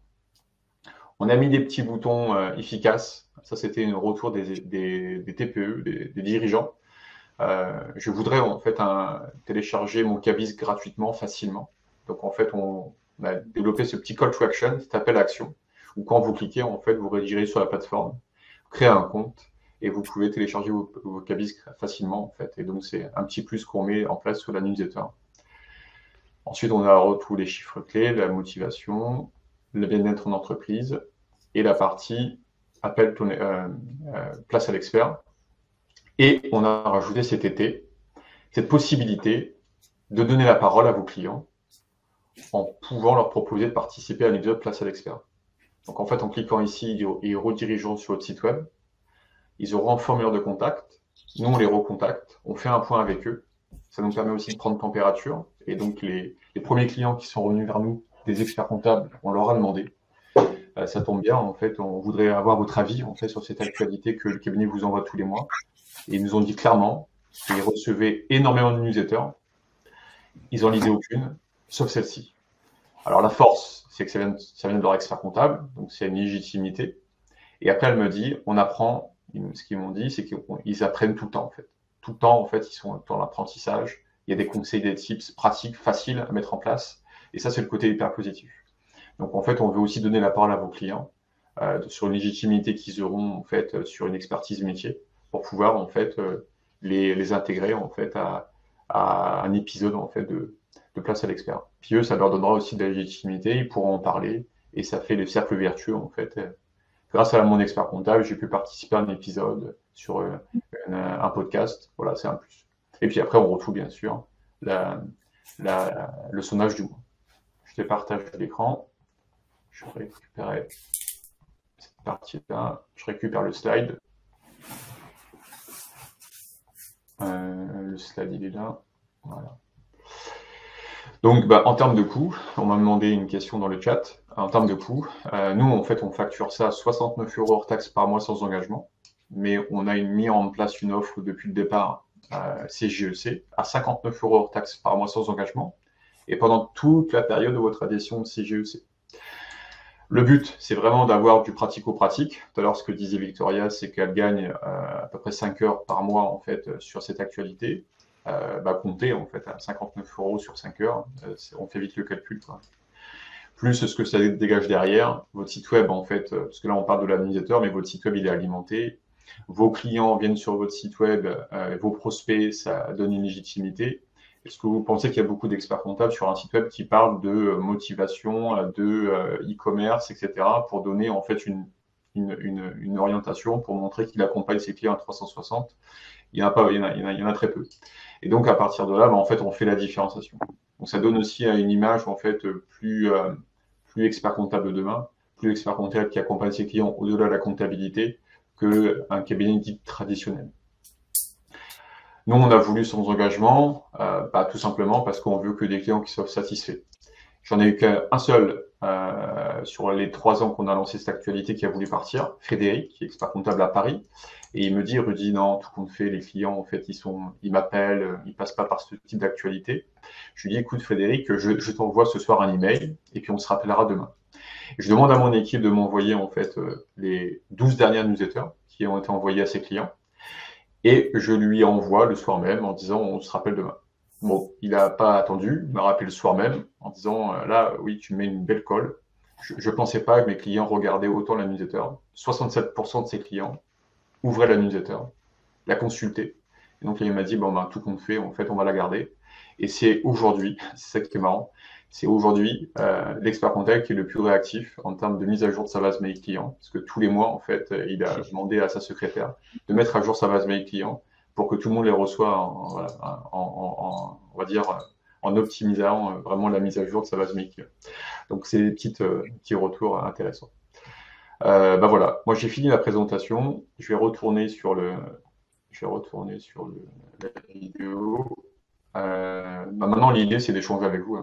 On a mis des petits boutons efficaces. Ça, c'était un retour des TPE, des dirigeants. Je voudrais en fait télécharger mon Cabis gratuitement, facilement. Donc en fait, on a développé ce petit call to action, cet appel à action, où quand vous cliquez, en fait, vous redirigez sur la plateforme, créez un compte, et vous pouvez télécharger vos Cabis facilement, en fait. Et donc, c'est un petit plus qu'on met en place sur la newsletter. Ensuite, on a retrouvé les chiffres clés, la motivation, le bien-être en entreprise, et la partie appel place à l'expert. Et on a rajouté cet été cette possibilité de donner la parole à vos clients en pouvant leur proposer de participer à un épisode place à l'expert. Donc en fait, en cliquant ici et redirigeant sur votre site web, ils auront un formulaire de contact. Nous, on les recontacte, on fait un point avec eux. Ça nous permet aussi de prendre température. Et donc, les premiers clients qui sont revenus vers nous, des experts comptables, on leur a demandé. Ça tombe bien, en fait, on voudrait avoir votre avis en fait, sur cette actualité que le cabinet vous envoie tous les mois. Et ils nous ont dit clairement qu'ils recevaient énormément de newsletters. Ils n'en lisaient aucune, sauf celle-ci. Alors, la force, c'est que ça vient de leur expert comptable, donc c'est une légitimité. Et après, elle me dit, on apprend, ce qu'ils m'ont dit, c'est qu'ils apprennent tout le temps, en fait. Tout le temps, en fait, ils sont dans l'apprentissage. Il y a des conseils, des tips pratiques, faciles à mettre en place. Et ça, c'est le côté hyper positif. Donc, en fait, on veut aussi donner la parole à vos clients sur une légitimité qu'ils auront, en fait, sur une expertise métier pour pouvoir, en fait, les intégrer, en fait, à un épisode, en fait, de place à l'expert. Puis eux, ça leur donnera aussi de la légitimité, ils pourront en parler et ça fait le cercle vertueux, en fait. Grâce à mon expert comptable, j'ai pu participer à un épisode sur un podcast. Voilà, c'est un plus. Et puis après, on retrouve bien sûr le sondage du mois. Je départage l'écran. Je récupère cette partie-là. Je récupère le slide. Le slide, il est là. Voilà. Donc, en termes de coût, on m'a demandé une question dans le chat. En termes de coût, nous, en fait, on facture ça à 69 € hors taxe par mois sans engagement. Mais on a mis en place une offre depuis le départ CGEC à 59 € hors taxe par mois sans engagement. Et pendant toute la période de votre adhésion CGEC. Le but, c'est vraiment d'avoir du pratico-pratique. Tout à l'heure, ce que disait Victoria, c'est qu'elle gagne à peu près 5 heures par mois en fait, sur cette actualité. Comptez en fait à 59 € sur 5 heures, on fait vite le calcul, quoi. Plus ce que ça dégage derrière, votre site web en fait, parce que là on parle de la newsletter, mais votre site web il est alimenté, vos clients viennent sur votre site web, vos prospects, ça donne une légitimité. Est-ce que vous pensez qu'il y a beaucoup d'experts comptables sur un site web qui parlent de motivation, de e-commerce, etc., pour donner en fait une orientation, pour montrer qu'il accompagne ses clients à 360? Il y en a pas, il y en a très peu. Et donc à partir de là, en fait, on fait la différenciation. Donc ça donne aussi une image en fait plus expert comptable de demain, plus expert comptable qui accompagne ses clients au-delà de la comptabilité qu'un cabinet dit traditionnel. Nous, on a voulu sans engagement, tout simplement parce qu'on veut que des clients qui soient satisfaits. J'en ai eu qu'un seul sur les 3 ans qu'on a lancé cette actualité qui a voulu partir, Frédéric, qui est expert comptable à Paris. Et il me dit, Rudy, non, tout compte fait, les clients, en fait, ils m'appellent, ils passent pas par ce type d'actualité. Je lui dis, écoute, Frédéric, je t'envoie ce soir un email et puis on se rappellera demain. Et je demande à mon équipe de m'envoyer, en fait, les 12 dernières newsletters qui ont été envoyées à ses clients. Et je lui envoie le soir même en disant, on se rappelle demain. Bon, il n'a pas attendu, il m'a rappelé le soir même en disant, là, oui, tu mets une belle colle. Je ne pensais pas que mes clients regardaient autant la newsletter. 67% de ses clients ouvraient la newsletter, la consultaient. Et donc, il m'a dit, tout compte fait, en fait, on va la garder. Et c'est aujourd'hui, c'est ça qui est marrant, c'est aujourd'hui l'expert comptable qui est le plus réactif en termes de mise à jour de sa base mail client. Parce que tous les mois, en fait, il a demandé à sa secrétaire de mettre à jour sa base mail client pour que tout le monde les reçoive on va dire, en optimisant vraiment la mise à jour de sa base mail client. Donc, c'est des petits retours intéressants. Voilà, moi j'ai fini la présentation. Je vais retourner sur la vidéo. Maintenant, l'idée, c'est d'échanger avec vous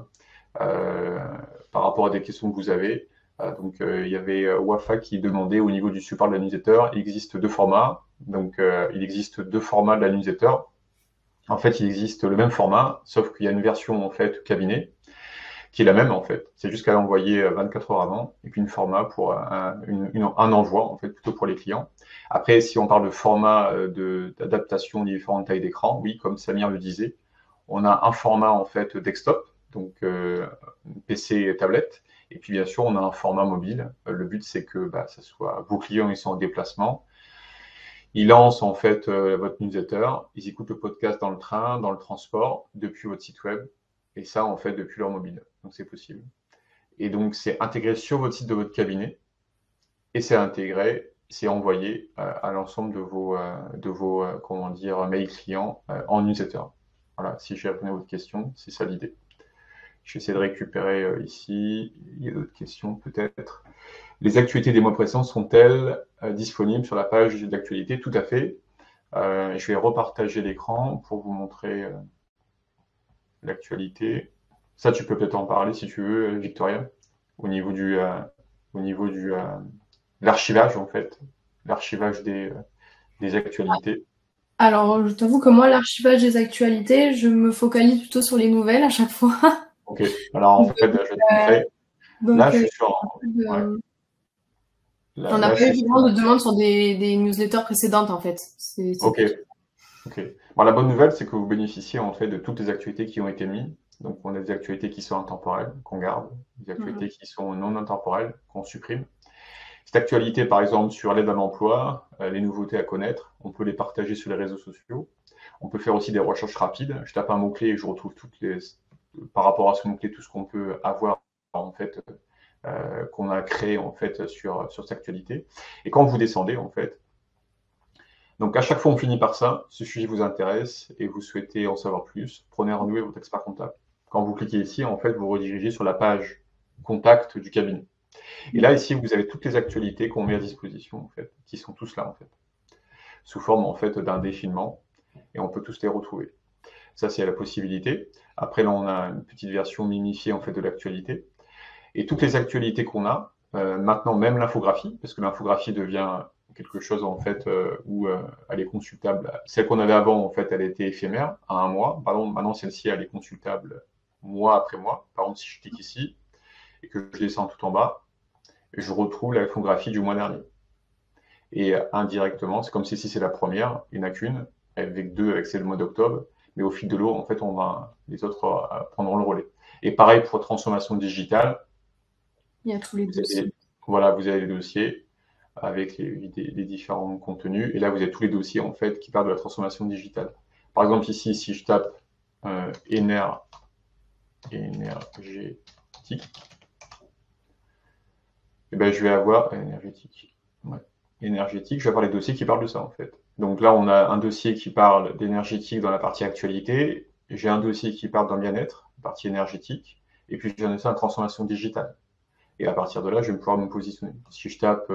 par rapport à des questions que vous avez. Il y avait Wafa qui demandait au niveau du support de la newsletter, il existe 2 formats. Donc, il existe 2 formats de la newsletter. En fait, il existe le même format, sauf qu'il y a une version en fait cabinet qui est la même en fait. C'est juste qu'à l'envoyer 24 heures avant, et puis une format pour un envoi en fait plutôt pour les clients. Après, si on parle de format d'adaptation des différentes tailles d'écran, oui, comme Samir le disait, on a un format en fait desktop, donc PC et tablette, et puis bien sûr on a un format mobile. Le but c'est que ça soit vos clients, ils sont en déplacement, ils lancent en fait votre newsletter, ils écoutent le podcast dans le train, dans le transport, depuis votre site web, et ça en fait depuis leur mobile. Donc c'est possible. Et donc c'est intégré sur votre site de votre cabinet, et c'est intégré, c'est envoyé à l'ensemble de vos mails clients en newsletter. Voilà, si j'ai répondu à votre question, c'est ça l'idée. Je vais essayer de récupérer ici. Il y a d'autres questions peut-être. Les actualités des mois précédents sont-elles disponibles sur la page d'actualité? Tout à fait. Je vais repartager l'écran pour vous montrer l'actualité. Ça, tu peux peut-être en parler si tu veux, Victoria, au niveau de l'archivage en fait, l'archivage des actualités. Alors, je t'avoue que moi, l'archivage des actualités, je me focalise plutôt sur les nouvelles à chaque fois. Ok, alors en fait, je vais te montrer. Là, je suis sur. On n'a pas eu vraiment de demande sur des newsletters précédentes, en fait. Ok. Bon, la bonne nouvelle, c'est que vous bénéficiez en fait de toutes les actualités qui ont été mises. Donc, on a des actualités qui sont intemporelles, qu'on garde, des actualités qui sont non intemporelles, qu'on supprime. Cette actualité, par exemple, sur l'aide à l'emploi, les nouveautés à connaître, on peut les partager sur les réseaux sociaux. On peut faire aussi des recherches rapides. Je tape un mot-clé et je retrouve par rapport à ce mot-clé, tout ce qu'on peut avoir, en fait, qu'on a créé, en fait, sur cette actualité. Et quand vous descendez, en fait, donc à chaque fois, on finit par ça. Ce sujet vous intéresse et vous souhaitez en savoir plus, prenez rendez-vous avec votre expert comptable. Quand vous cliquez ici, en fait, vous redirigez sur la page contact du cabinet. Et là, ici, vous avez toutes les actualités qu'on met à disposition, en fait, qui sont tous là, en fait, sous forme, en fait, d'un défilement, et on peut tous les retrouver. Ça, c'est la possibilité. Après, là, on a une petite version minifiée, en fait, de l'actualité. Et toutes les actualités qu'on a, maintenant, même l'infographie, parce que l'infographie devient quelque chose, en fait, où elle est consultable. Celle qu'on avait avant, en fait, elle était éphémère, à 1 mois. Pardon, maintenant, celle-ci, elle est consultable mois après mois. Par exemple, si je clique ici, et que je descends tout en bas, je retrouve la infographie du mois dernier. Et indirectement, c'est comme si c'est la première, il n'y en a qu'une, avec 2, avec celle du mois d'octobre, mais au fil de l'eau, en fait, les autres prendront le relais. Et pareil pour transformation digitale. Il y a tous les dossiers. Voilà, vous avez les dossiers. avec les différents contenus. Et là, vous avez tous les dossiers en fait qui parlent de la transformation digitale. Par exemple, ici, si je tape énergétique, et ben, je vais avoir énergétique. Ouais. Énergétique, je vais avoir les dossiers qui parlent de ça en fait. Donc là, on a un dossier qui parle d'énergétique dans la partie actualité. J'ai un dossier qui parle d'un bien-être, partie énergétique. Et puis, j'ai un dossier en transformation digitale. Et à partir de là, je vais pouvoir me positionner. Si je tape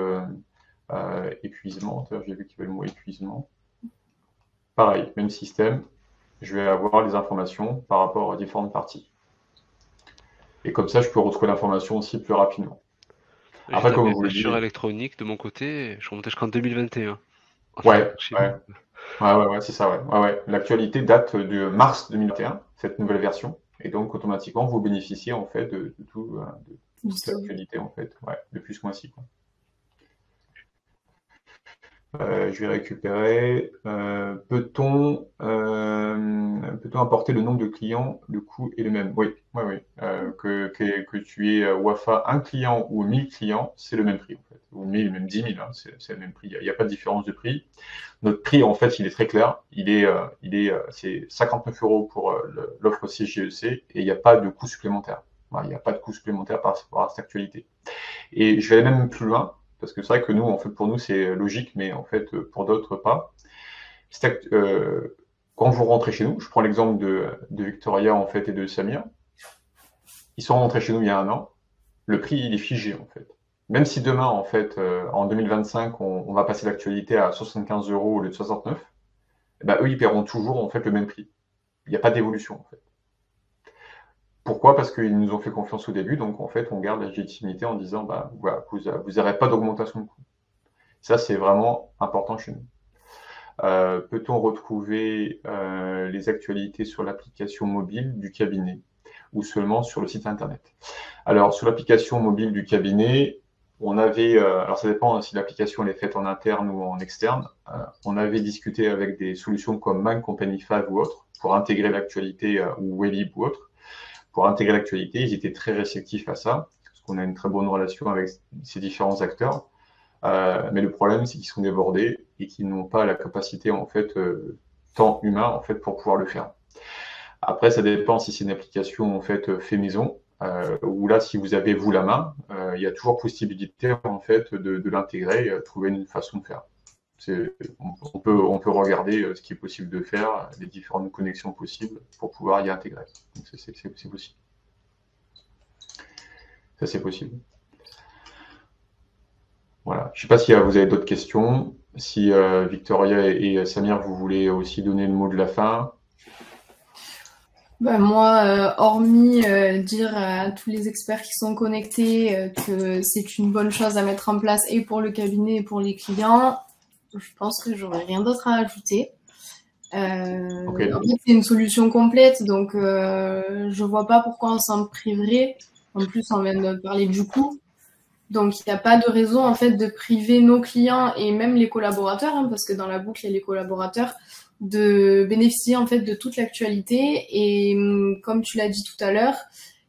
épuisement, j'ai vu qu'il y avait le mot épuisement. Pareil, même système, je vais avoir les informations par rapport à différentes parties. Et comme ça, je peux retrouver l'information aussi plus rapidement. Après, comme vous le dites, électronique de mon côté, je remontais jusqu'en 2021. Ouais, c'est ça, ouais. L'actualité date de mars 2021, cette nouvelle version. Et donc, automatiquement, vous bénéficiez en fait de toute l'actualité en fait, depuis ce mois-ci, quoi. Je vais récupérer. Peut-on importer le nombre de clients? Le coût est le même. Oui. Que tu aies Wafa un client ou 1000 clients, c'est le même prix en fait. Ou 1000, même 10 000, hein, c'est le même prix. Il n'y a pas de différence de prix. Notre prix, en fait, il est très clair. C'est 59 € pour l'offre CGEC et il n'y a pas de coût supplémentaire. Il n'y a pas de coût supplémentaire par rapport à cette actualité. Et je vais aller même plus loin. Parce que c'est vrai que nous, en fait, pour nous, c'est logique, mais en fait, pour d'autres, pas. Quand vous rentrez chez nous, je prends l'exemple de Victoria, en fait, et de Samir. Ils sont rentrés chez nous il y a 1 an. Le prix, il est figé, en fait. Même si demain, en fait, en 2025, on va passer l'actualité à 75 € au lieu de 69, eh ben, eux, ils paieront toujours, en fait, le même prix. Il n'y a pas d'évolution, en fait. Pourquoi? Parce qu'ils nous ont fait confiance au début, donc en fait, on garde la légitimité en disant, voilà, vous n'aurez pas d'augmentation de coût. Ça, c'est vraiment important chez nous. Peut-on retrouver les actualités sur l'application mobile du cabinet ou seulement sur le site internet? Alors, sur l'application mobile du cabinet, on avait, alors ça dépend si l'application est faite en interne ou en externe, on avait discuté avec des solutions comme Man Company 5 ou autres pour intégrer l'actualité ou Wellib ou autre. Pour intégrer l'actualité, ils étaient très réceptifs à ça, parce qu'on a une très bonne relation avec ces différents acteurs. Mais le problème, c'est qu'ils sont débordés et qu'ils n'ont pas la capacité, en fait, temps humain, en fait, pour pouvoir le faire. Après, ça dépend si c'est une application, en fait maison, où là, si vous avez vous la main, il y a toujours possibilité, en fait, de l'intégrer, trouver une façon de faire. On peut regarder ce qui est possible de faire, les différentes connexions possibles pour pouvoir y intégrer. Donc c'est possible. Ça, c'est possible. Voilà. Je ne sais pas si vous avez d'autres questions. Si Victoria et Samir, vous voulez aussi donner le mot de la fin. Moi, hormis dire à tous les experts qui sont connectés que c'est une bonne chose à mettre en place et pour le cabinet et pour les clients, je pense que j'aurais rien d'autre à ajouter. Okay. En fait, c'est une solution complète, donc je vois pas pourquoi on s'en priverait. En plus, on vient de parler du coût. Donc, il n'y a pas de raison, en fait, de priver nos clients et même les collaborateurs, hein, parce que dans la boucle, il y a les collaborateurs, de bénéficier, en fait, de toute l'actualité. Et comme tu l'as dit tout à l'heure,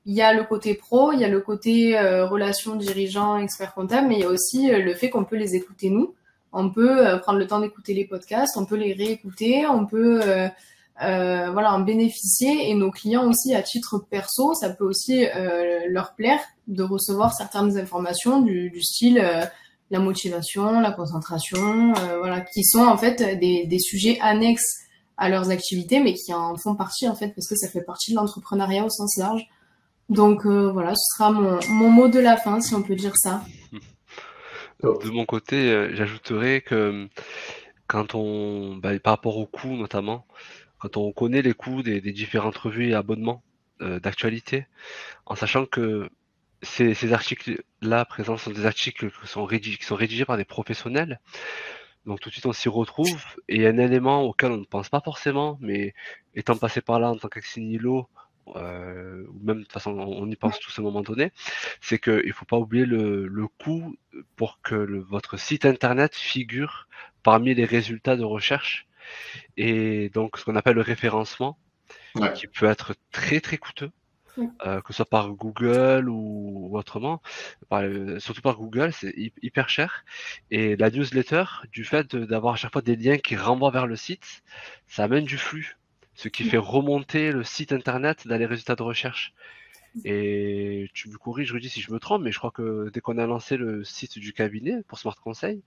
il y a le côté pro, il y a le côté relations dirigeants, experts comptables, mais il y a aussi le fait qu'on peut les écouter nous. On peut prendre le temps d'écouter les podcasts, on peut les réécouter, on peut en bénéficier. Et nos clients aussi, à titre perso, ça peut aussi leur plaire de recevoir certaines informations du style la motivation, la concentration, qui sont en fait des sujets annexes à leurs activités, mais qui en font partie en fait parce que ça fait partie de l'entrepreneuriat au sens large. Donc ce sera mon mot de la fin, si on peut dire ça. De mon côté, j'ajouterais que quand par rapport aux coûts notamment, quand on connaît les coûts des différentes revues et abonnements d'actualité, en sachant que ces articles-là présents sont des articles qui sont rédigés par des professionnels, donc tout de suite on s'y retrouve, et un élément auquel on ne pense pas forcément, mais étant passé par là en tant qu'ex-nihilo, ou même de toute façon on y pense tous à un moment donné, c'est qu'il ne faut pas oublier le coût pour que votre site internet figure parmi les résultats de recherche, et donc ce qu'on appelle le référencement, qui peut être très très coûteux. Oui. que ce soit par Google ou autrement. Surtout par Google, c'est hyper cher. Et la newsletter, du fait d'avoir à chaque fois des liens qui renvoient vers le site, ça amène du flux, ce qui fait remonter le site internet dans les résultats de recherche. Et tu me corriges, Rudy, si je me trompe, mais je crois que dès qu'on a lancé le site du cabinet pour Smart Conseil,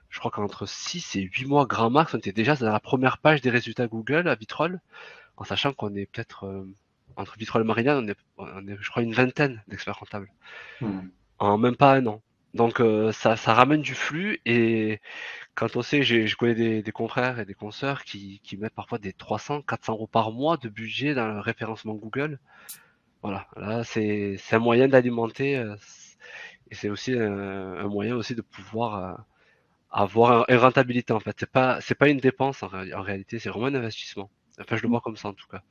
je crois qu'entre 6 et 8 mois grand max, on était déjà dans la première page des résultats Google à Vitrolles, en sachant qu'on est peut-être entre Vitrolles et Marignane, on est, je crois, une vingtaine d'experts comptables en même pas un an. Donc ça ramène du flux et quand on sait, je connais des confrères et des consoeurs qui mettent parfois des 300, 400 euros par mois de budget dans le référencement Google. Voilà, là c'est un moyen d'alimenter et c'est aussi un moyen aussi de pouvoir avoir une rentabilité en fait. C'est pas une dépense en réalité, c'est vraiment un investissement. Enfin, je le vois comme ça en tout cas.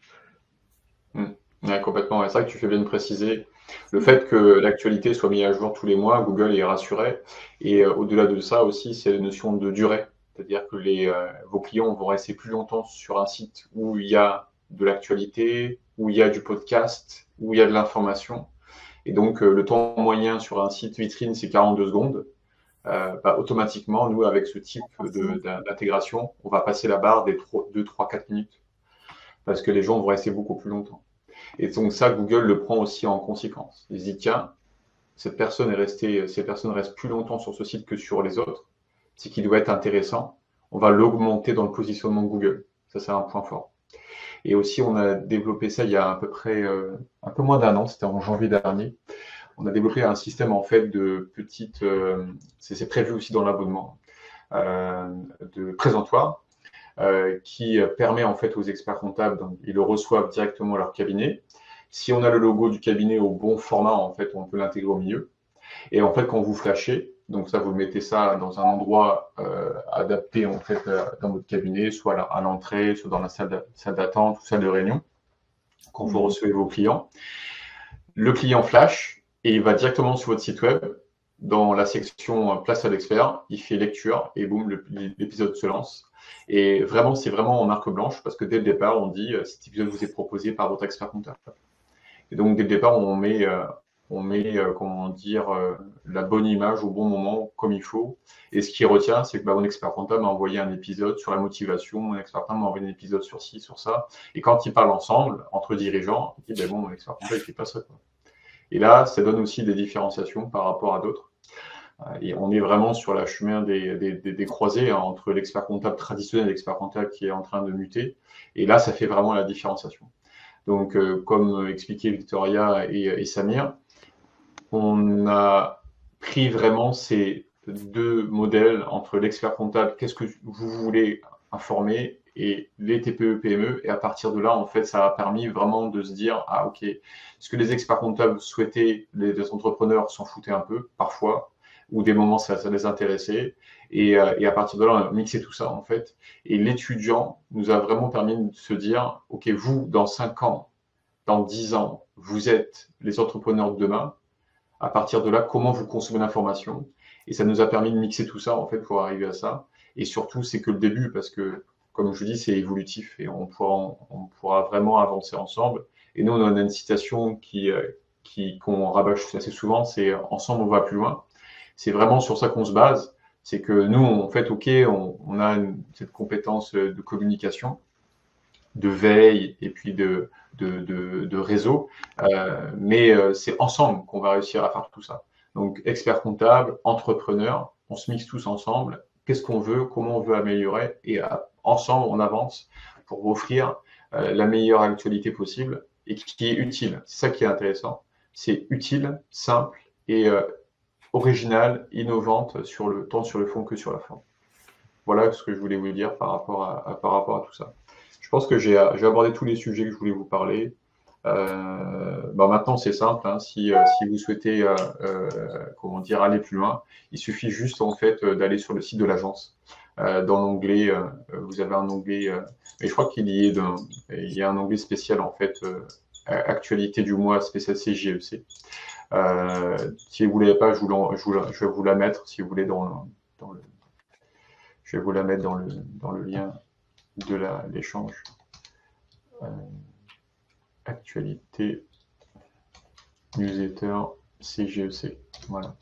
Ouais, complètement. Ouais, c'est vrai que tu fais bien de préciser. Le fait que l'actualité soit mise à jour tous les mois, Google est rassuré. Et au-delà de ça aussi, c'est la notion de durée. C'est-à-dire que vos clients vont rester plus longtemps sur un site où il y a de l'actualité, où il y a du podcast, où il y a de l'information. Et donc, le temps moyen sur un site vitrine, c'est 42 secondes. Automatiquement, nous, avec ce type d'intégration, on va passer la barre des 2, 3, 4 minutes. Parce que les gens vont rester beaucoup plus longtemps. Et donc ça, Google le prend aussi en conséquence. Il se dit, tiens, ces personnes restent plus longtemps sur ce site que sur les autres. C'est qu'il doit être intéressant. On va l'augmenter dans le positionnement de Google. Ça, c'est un point fort. Et aussi, on a développé ça il y a à peu près un peu moins d'un an, c'était en janvier dernier. On a développé un système en fait de petites, c'est prévu aussi dans l'abonnement, de présentoirs qui permet en fait aux experts comptables, donc ils le reçoivent directement à leur cabinet. Si on a le logo du cabinet au bon format, en fait, on peut l'intégrer au milieu. Et en fait, quand vous flashez, donc ça, vous mettez ça dans un endroit adapté en fait dans votre cabinet, soit à l'entrée, soit dans la salle d'attente ou salle de réunion, quand vous recevez vos clients. Le client flash et il va directement sur votre site web dans la section place à l'expert, il fait lecture et boum, l'épisode se lance. Et vraiment, c'est vraiment en marque blanche parce que dès le départ, on dit cet épisode vous est proposé par votre expert comptable. Et donc, dès le départ, on met comment dire, la bonne image au bon moment, comme il faut. Et ce qui retient, c'est que mon expert comptable m'a envoyé un épisode sur la motivation, mon expert comptable m'a envoyé un épisode sur ci, sur ça. Et quand ils parlent ensemble, entre dirigeants, il dit, mon expert comptable, il fait pas ça, quoi. Et là, ça donne aussi des différenciations par rapport à d'autres. Et on est vraiment sur le chemin des croisés entre l'expert comptable traditionnel et l'expert comptable qui est en train de muter. Et là, ça fait vraiment la différenciation. Donc, comme expliquait Victoria et Samir, on a pris vraiment ces deux modèles entre l'expert comptable, qu'est-ce que vous voulez informer, et les TPE, PME. Et à partir de là, en fait, ça a permis vraiment de se dire, ah ok, ce que les experts comptables souhaitaient, les entrepreneurs s'en foutaient un peu, parfois, ou des moments ça les intéressait. Et à partir de là, on a mixé tout ça, en fait. Et l'étudiant nous a vraiment permis de se dire, ok, vous, dans 5 ans, dans 10 ans, vous êtes les entrepreneurs de demain. À partir de là, comment vous consommez l'information. Et ça nous a permis de mixer tout ça, en fait, pour arriver à ça. Et surtout, c'est que le début, parce que, comme je vous dis, c'est évolutif et on pourra vraiment avancer ensemble. Et nous, on a une citation qu'on rabâche assez souvent, c'est ensemble, on va plus loin. C'est vraiment sur ça qu'on se base. C'est que nous, en fait, OK, on a cette compétence de communication, de veille et puis de réseau. Mais c'est ensemble qu'on va réussir à faire tout ça. Donc, expert comptable, entrepreneur, on se mixe tous ensemble. Qu'est-ce qu'on veut, comment on veut améliorer et ensemble, on avance pour offrir la meilleure actualité possible et qui est utile. C'est ça qui est intéressant. C'est utile, simple et originale, innovante tant sur le fond que sur la forme. Voilà ce que je voulais vous dire par rapport à tout ça. Je pense que j'ai abordé tous les sujets que je voulais vous parler. Maintenant, c'est simple. Hein, si vous souhaitez aller plus loin, il suffit juste en fait d'aller sur le site de l'agence. Dans l'onglet, vous avez un onglet, mais je crois qu'il y a un onglet spécial en fait, actualité du mois spécial CJEC. Si vous ne l'avez pas, je vais vous la mettre si vous voulez je vais vous la mettre dans le lien de l'échange. Actualité newsletter CGEC. Voilà.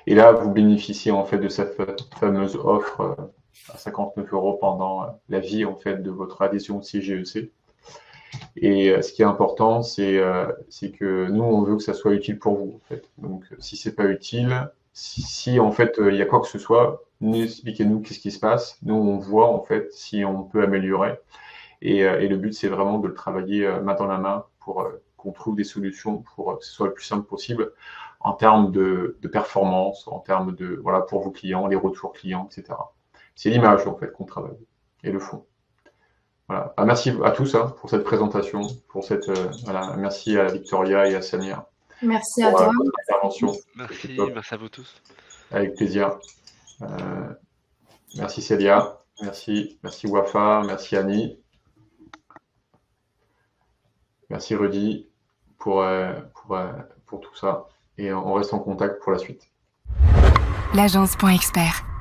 Et là, vous bénéficiez en fait de cette fameuse offre à 59 € pendant la vie en fait de votre adhésion au CGEC. Et ce qui est important, c'est que nous, on veut que ça soit utile pour vous. En fait. Donc, si c'est pas utile, si en fait il y a quoi que ce soit, expliquez-nous qu'est-ce qui se passe. Nous, on voit en fait si on peut améliorer. Et le but, c'est vraiment de le travailler main dans la main pour qu'on trouve des solutions pour que ce soit le plus simple possible en termes de performance, en termes de, voilà, pour vos clients, les retours clients, etc. C'est l'image, en fait, qu'on travaille et le fond. Voilà. Ah, merci à tous pour cette présentation, pour cette, voilà. Merci à Victoria et à Samir. Merci à toi. Pour votre intervention. Merci à vous tous. Avec plaisir. Merci Célia, merci Wafa, merci Annie. Merci Rudy pour tout ça. Et on reste en contact pour la suite. L'agence.expert.